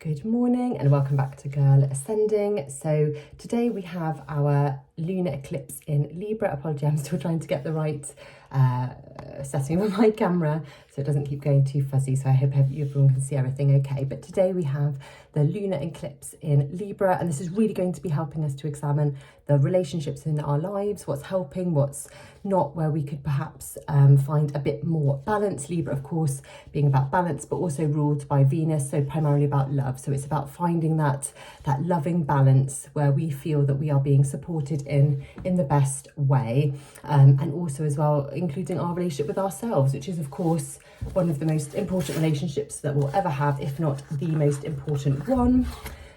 Good morning and welcome back to Girl Ascending. So today we have our lunar eclipse in Libra. Apology, I'm still trying to get the right setting of my camera so it doesn't keep going too fuzzy. So I hope everyone can see everything okay. But today we have the lunar eclipse in Libra, and this is really going to be helping us to examine the relationships in our lives, what's helping, what's not, where we could perhaps find a bit more balance. Libra, of course, being about balance, but also ruled by Venus, so primarily about love. So it's about finding that loving balance where we feel that we are being supported in the best way, and also as well including our relationship with ourselves, which is of course one of the most important relationships that we'll ever have, if not the most important one.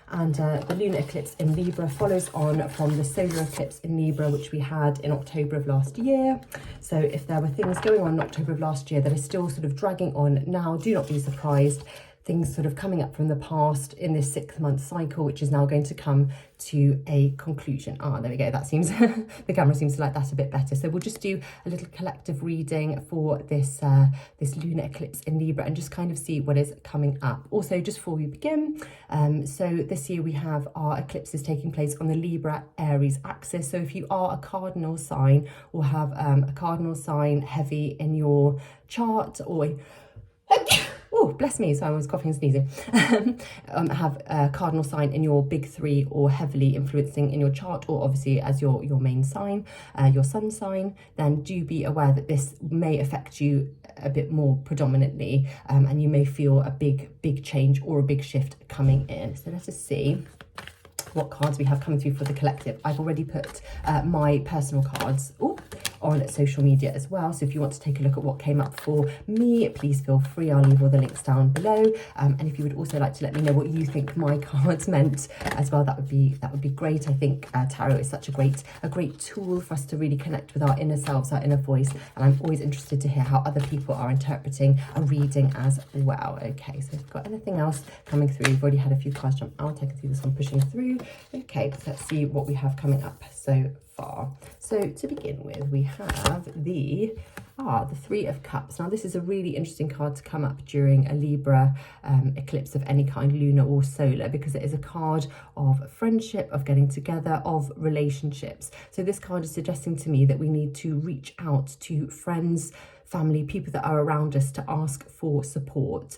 And the lunar eclipse in Libra follows on from the solar eclipse in Libra, which we had in October of last year. So if there were things going on in October of last year that are still sort of dragging on now, do not be surprised. Things sort of coming up from the past in this 6-month cycle, which is now going to come to a conclusion. There we go. That seems, the camera seems to like that a bit better. So we'll just do a little collective reading for this this lunar eclipse in Libra and just kind of see what is coming up. Also, just before we begin, so this year we have our eclipses taking place on the Libra Aries axis. So if you are a cardinal sign or have a cardinal sign heavy in your chart, or oh, bless me, so I was coughing and sneezing, have a cardinal sign in your big three or heavily influencing in your chart, or obviously as your main sign, your sun sign, then do be aware that this may affect you a bit more predominantly, and you may feel a big change or a big shift coming in. So let us see what cards we have coming through for the collective. I've already put my personal cards on social media as well, so if you want to take a look at what came up for me, please feel free. I'll leave all the links down below, and if you would also like to let me know what you think my cards meant as well, that would be great. I think tarot is such a great tool for us to really connect with our inner selves, our inner voice, and I'm always interested to hear how other people are interpreting a reading as well. Okay, so if you've got anything else coming through, we've already had a few cards jump out. I can see this one pushing through. Okay, so let's see what we have coming up so far. So to begin with, we have the Three of Cups. Now this is a really interesting card to come up during a Libra eclipse of any kind, lunar or solar, because it is a card of friendship, of getting together, of relationships. So this card is suggesting to me that we need to reach out to friends, family, people that are around us to ask for support.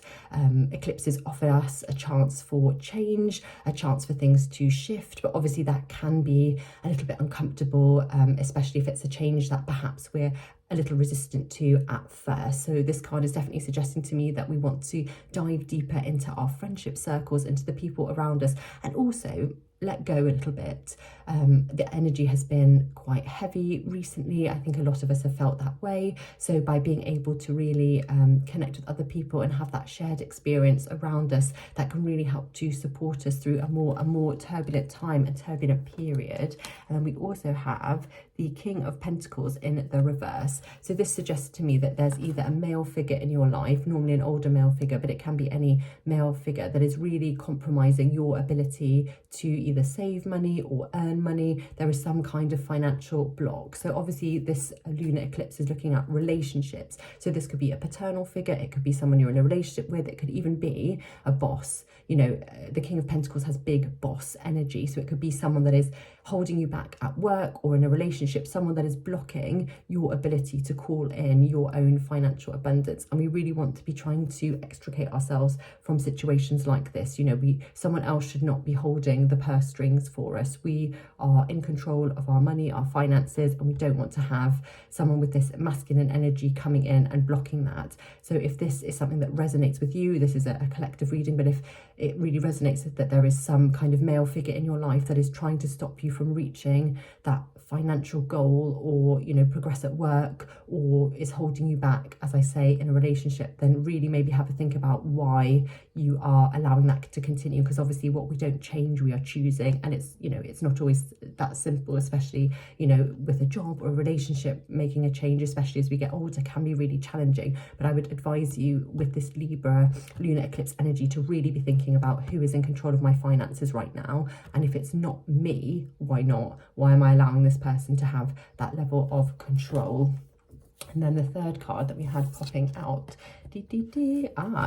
Eclipses offer us a chance for change, a chance for things to shift, but obviously that can be a little bit uncomfortable, especially if it's a change that perhaps we're a little resistant to at first. So this card is definitely suggesting to me that we want to dive deeper into our friendship circles, into the people around us, and also let go a little bit. The energy has been quite heavy recently. I think a lot of us have felt that way. So by being able to really connect with other people and have that shared experience around us, that can really help to support us through a more turbulent time, a turbulent period. And then we also have the King of Pentacles in the reverse. So this suggests to me that there's either a male figure in your life, normally an older male figure, but it can be any male figure that is really compromising your ability to either save money or earn money. There is some kind of financial block. So obviously this lunar eclipse is looking at relationships. So this could be a paternal figure, it could be someone you're in a relationship with, it could even be a boss. You know, the King of Pentacles has big boss energy, so it could be someone that is holding you back at work or in a relationship, someone that is blocking your ability to call in your own financial abundance. And we really want to be trying to extricate ourselves from situations like this. You know, someone else should not be holding the purse strings for us. We are in control of our money, our finances, and we don't want to have someone with this masculine energy coming in and blocking that. So if this is something that resonates with you, this is a collective reading, but if it really resonates that there is some kind of male figure in your life that is trying to stop you from reaching that financial goal, or you know, progress at work, or is holding you back, as I say, in a relationship, then really maybe have a think about why you are allowing that to continue. Because obviously what we don't change, we are choosing, and it's, you know, it's not always that simple, especially, you know, with a job or a relationship. Making a change, especially as we get older, can be really challenging. But I would advise you with this Libra lunar eclipse energy to really be thinking about who is in control of my finances right now, and if it's not me, why not? Why am I allowing this person to have that level of control? And then the third card that we had popping out,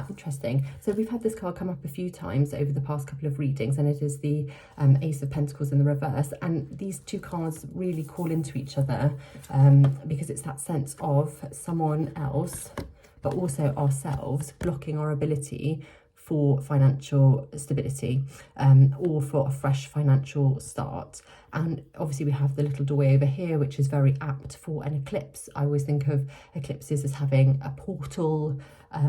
interesting. So we've had this card come up a few times over the past couple of readings, and it is the Ace of Pentacles in the reverse. And these two cards really call into each other because it's that sense of someone else, but also ourselves, blocking our ability for financial stability or for a fresh financial start. And obviously we have the little doorway over here, which is very apt for an eclipse. I always think of eclipses as having a portal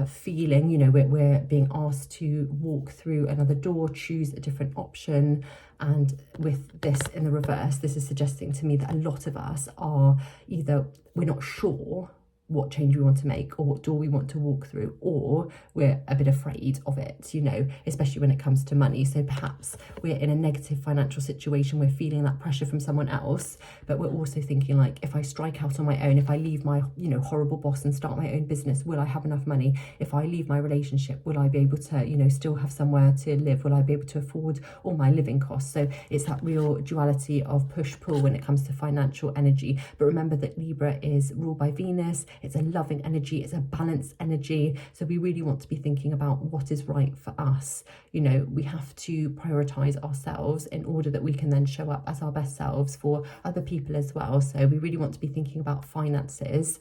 feeling, you know, we're being asked to walk through another door, choose a different option. And with this in the reverse, this is suggesting to me that a lot of us are either we're not sure what change we want to make or what door we want to walk through, or we're a bit afraid of it, you know, especially when it comes to money. So perhaps we're in a negative financial situation, we're feeling that pressure from someone else, but we're also thinking like, if I strike out on my own, if I leave my, you know, horrible boss and start my own business, will I have enough money? If I leave my relationship, will I be able to, you know, still have somewhere to live? Will I be able to afford all my living costs? So it's that real duality of push-pull when it comes to financial energy. But remember that Libra is ruled by Venus. It's a loving energy, it's a balanced energy. So we really want to be thinking about what is right for us. You know, we have to prioritize ourselves in order that we can then show up as our best selves for other people as well. So we really want to be thinking about finances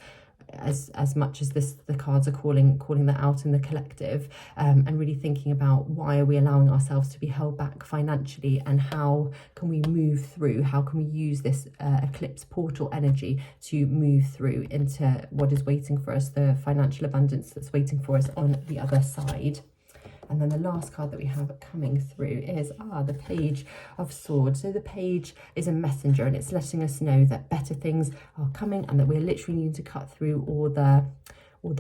as much as the cards are calling that out in the collective, and really thinking about why are we allowing ourselves to be held back financially, and how can we move through, how can we use this eclipse portal energy to move through into what is waiting for us, the financial abundance that's waiting for us on the other side. And then the last card that we have coming through is the Page of Swords. So the Page is a messenger, and it's letting us know that better things are coming, and that we're literally needing to cut through all the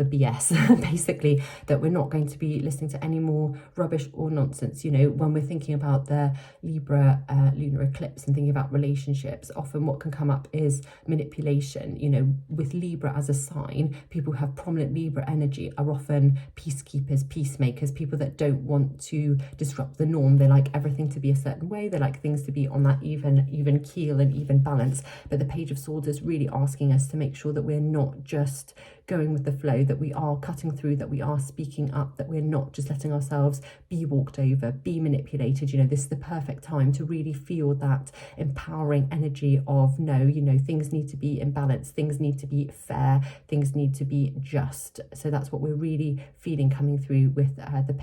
BS, basically, that we're not going to be listening to any more rubbish or nonsense. You know, when we're thinking about the Libra lunar eclipse and thinking about relationships, often what can come up is manipulation. You know, with Libra as a sign, people who have prominent Libra energy are often peacekeepers, peacemakers, people that don't want to disrupt the norm. They like everything to be a certain way. They like things to be on that even keel and even balance. But the Page of Swords is really asking us to make sure that we're not just going with the flow, that we are cutting through, that we are speaking up, that we're not just letting ourselves be walked over, be manipulated. You know, this is the perfect time to really feel that empowering energy of, no, you know, things need to be in balance, things need to be fair, things need to be just. So that's what we're really feeling coming through with the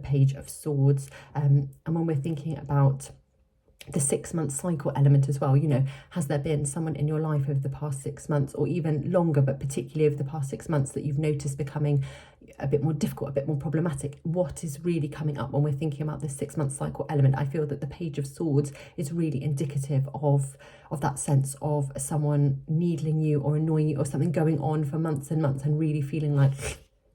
Page of Swords. And when we're thinking about the 6-month cycle element as well, you know, has there been someone in your life over the past 6 months, or even longer, but particularly over the past 6 months, that you've noticed becoming a bit more difficult, a bit more problematic? What is really coming up when we're thinking about this 6-month cycle element? I feel that the Page of Swords is really indicative of that sense of someone needling you or annoying you, or something going on for months and months, and really feeling like,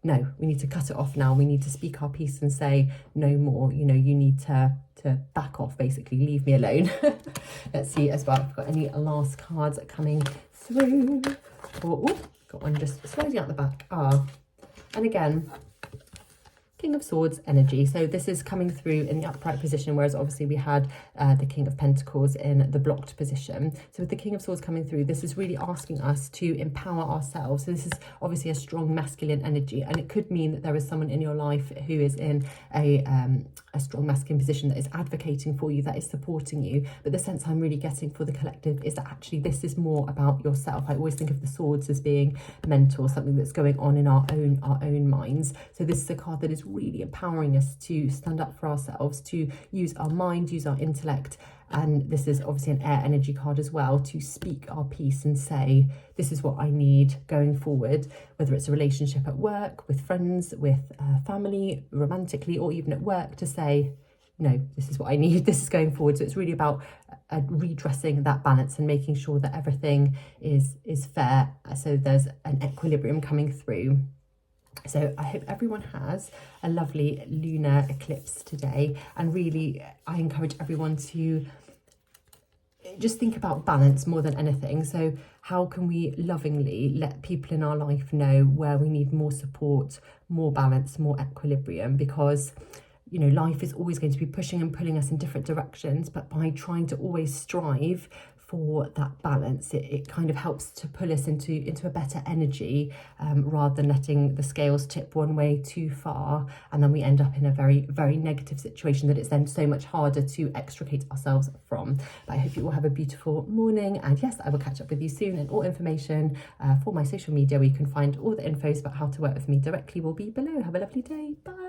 no, we need to cut it off now. We need to speak our piece and say no more. You know, you need to back off, basically, leave me alone. Let's see as well if we've got any last cards coming through. Oh, got one just sliding out the back. And again, King of Swords energy. So this is coming through in the upright position, whereas obviously we had the King of Pentacles in the blocked position. So with the King of Swords coming through, this is really asking us to empower ourselves. So this is obviously a strong masculine energy, and it could mean that there is someone in your life who is in a strong masculine position that is advocating for you, that is supporting you. But the sense I'm really getting for the collective is that actually this is more about yourself. I always think of the swords as being mental, something that's going on in our own minds. So this is a card that is really empowering us to stand up for ourselves, to use our mind, use our intellect. And this is obviously an air energy card as well, to speak our piece and say, this is what I need going forward, whether it's a relationship at work, with friends, with family, romantically, or even at work, to say, no, this is what I need, this is going forward. So it's really about redressing that balance and making sure that everything is fair, so there's an equilibrium coming through. So I hope everyone has a lovely lunar eclipse today, and really I encourage everyone to just think about balance more than anything. So how can we lovingly let people in our life know where we need more support, more balance, more equilibrium? Because, you know, life is always going to be pushing and pulling us in different directions, but by trying to always strive for that balance. It kind of helps to pull us into a better energy, rather than letting the scales tip one way too far, and then we end up in a very, very negative situation that it's then so much harder to extricate ourselves from. But I hope you all have a beautiful morning, and yes, I will catch up with you soon, and all information for my social media where you can find all the infos about how to work with me directly will be below. Have a lovely day. Bye.